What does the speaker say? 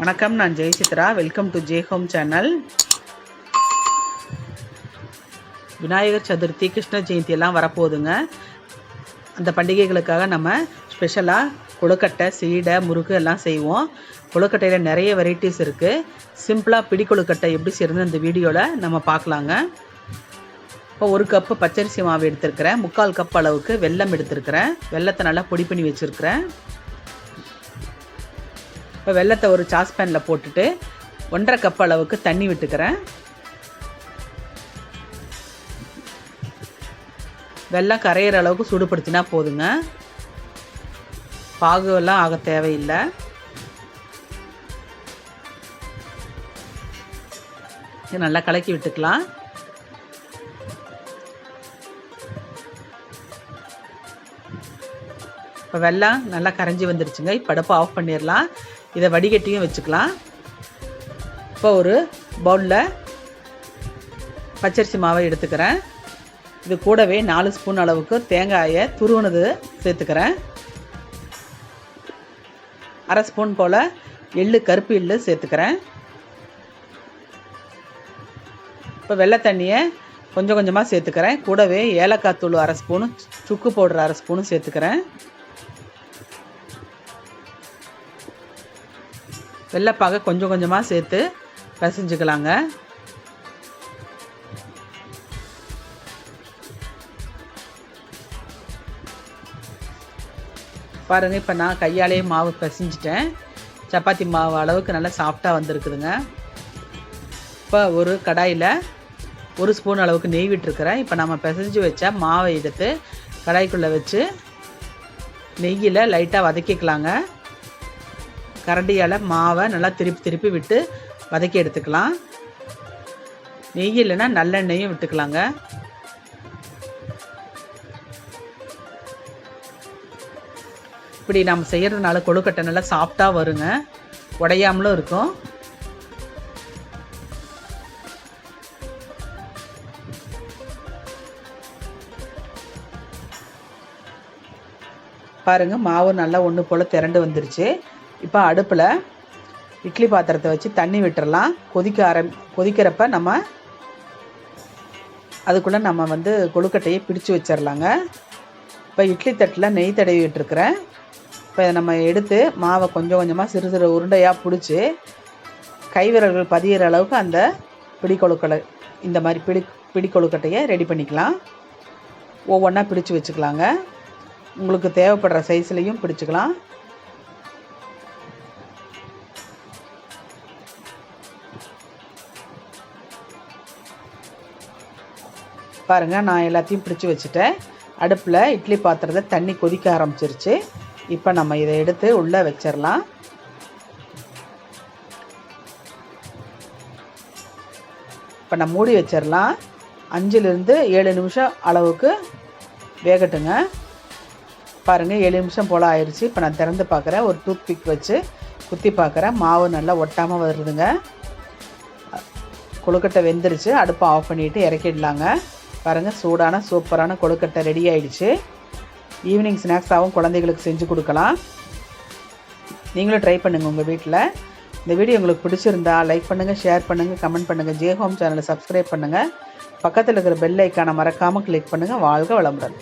வணக்கம், நான் Jayachitra. Welcome to J home channel. Vinayagar Chaturthi, Krishna Jayanti எல்லாம் வரப்போகுதுங்க. அந்த பண்டிகைகளுக்காக நம்ம ஸ்பெஷலாக கொழுக்கட்டை, சீடை, முறுக்கு எல்லாம் செய்வோம். கொழுக்கட்டையில் நிறைய வெரைட்டிஸ் இருக்குது. சிம்பிளாக பிடி கொழுக்கட்டை எப்படி செய்யறது இந்த வீடியோவில் நம்ம பார்க்கலாங்க. இப்போ 1 கப்பு பச்சரிசி மாவு எடுத்துருக்கிறேன். 3/4 கப் அளவுக்கு வெல்லம் எடுத்துருக்கிறேன். வெல்லத்தை நல்லா பொடி பண்ணி வச்சுருக்கிறேன். இப்போ வெல்லத்தை ஒரு சாஸ்பேனில் போட்டுட்டு 1/2 கப் அளவுக்கு தண்ணி விட்டுக்கிறேன். வெல்லம் கரையிற அளவுக்கு சூடுபடுத்தினா போதுங்க. பாகுவெல்லாம் ஆக தேவையில்லை. நல்லா கலக்கி விட்டுக்கலாம். இப்போ வெல்லம் நல்லா கரைஞ்சி வந்துடுச்சுங்க. இப்போ அடுப்பை ஆஃப் பண்ணிடலாம். இதை வடிகட்டியும் வச்சுக்கலாம். இப்போ ஒரு பவுலில் பச்சரிசி மாவை எடுத்துக்கிறேன். இது கூடவே 4 ஸ்பூன் அளவுக்கு தேங்காயை துருவனது சேர்த்துக்கிறேன். 1/2 ஸ்பூன் போல் கருப்பு எள்ளு சேர்த்துக்கிறேன். இப்போ வெள்ளை தண்ணியை கொஞ்சம் கொஞ்சமாக சேர்த்துக்கிறேன். கூடவே ஏலக்காய் தூள் 1/2 ஸ்பூனு, சுக்கு பவுடர் 1/2 ஸ்பூனு சேர்த்துக்கிறேன். வெள்ளைப்பாக கொஞ்சம் கொஞ்சமாக சேர்த்து பிசைஞ்சுக்கலாங்க. பாருங்கள், இப்போ நான் கையாலேயே மாவு பிசைஞ்சிட்டேன். சப்பாத்தி மாவு அளவுக்கு நல்லா சாஃப்டாக வந்திருக்குதுங்க. இப்போ ஒரு கடாயில் 1 ஸ்பூன் அளவுக்கு நெய் விட்டுருக்கிறேன். இப்போ நம்ம பிசைஞ்சு வச்ச மாவை எடுத்து கடாய்க்குள்ளே வச்சு நெய்யில் லைட்டாக வதக்கிக்கலாங்க. கரண்டியால் மாவை நல்லா திருப்பி விட்டு வதக்கி எடுத்துக்கலாம். நெய் இல்லைன்னா நல்லெண்ணெயும் விட்டுக்கலாங்க. இப்படி நம்ம செய்கிறதுனால கொழுக்கட்டை நல்லா சாஃப்டாக வருங்க, உடையாமலும் இருக்கும். பாருங்கள், மாவு நல்லா ஒன்று போல் திரண்டு வந்துருச்சு. இப்போ அடுப்பில் இட்லி பாத்திரத்தை வச்சு தண்ணி விட்டுறலாம். கொதிக்கிறப்ப நம்ம அதுக்குள்ளே நம்ம கொழுக்கட்டையை பிடிச்சி வச்சிடலாங்க. இப்போ இட்லி தட்டில் நெய் தடவி விட்டுருக்குறேன். இப்போ நம்ம எடுத்து மாவை கொஞ்சம் கொஞ்சமாக சிறு சிறு உருண்டையாக பிடிச்சி கைவிரல்கள் பதிகிற அளவுக்கு அந்த பிடி கொழுக்கட்டை, இந்த மாதிரி பிடி கொழுக்கட்டையை ரெடி பண்ணிக்கலாம். ஒவ்வொன்றா பிடிச்சி வச்சுக்கலாங்க. உங்களுக்கு தேவைப்படுற சைஸ்லேயும் பிடிச்சிக்கலாம். பாருங்கள், நான் எல்லாத்தையும் பிடிச்சி வச்சுட்டேன். அடுப்பில் இட்லி பாத்திரத்தை தண்ணி கொதிக்க ஆரம்பிச்சிருச்சு. இப்போ நம்ம இதை எடுத்து உள்ளே வச்சிடலாம். இப்போ நான் மூடி வச்சிடலாம். 5லிருந்து 7 நிமிஷம் அளவுக்கு வேகட்டுங்க. பாருங்கள், 7 நிமிஷம் போல் ஆயிடுச்சு. இப்போ நான் திறந்து பார்க்குறேன். ஒரு டூத் பிக் வச்சு குத்தி பார்க்குறேன். மாவு நல்லா ஒட்டாமல் வருதுங்க. கொழுக்கட்டை வெந்துருச்சு. அடுப்பை ஆஃப் பண்ணிவிட்டு இறக்கிடலாங்க. பாருங்கள், சூடான சூப்பரான கொழுக்கட்டை ரெடி ஆகிடுச்சு. ஈவினிங் ஸ்நாக்ஸாகவும் குழந்தைகளுக்கு செஞ்சு கொடுக்கலாம். நீங்களும் ட்ரை பண்ணுங்கள் உங்கள் வீட்டில். இந்த வீடியோ உங்களுக்கு பிடிச்சிருந்தா லைக் பண்ணுங்கள், ஷேர் பண்ணுங்கள், கமெண்ட் பண்ணுங்கள். ஜே ஹோம் சேனலை சப்ஸ்கிரைப் பண்ணுங்கள். பக்கத்தில் இருக்கிற பெல் ஐக்கானை மறக்காமல் கிளிக் பண்ணுங்கள். வாழ்க வளமுடன்.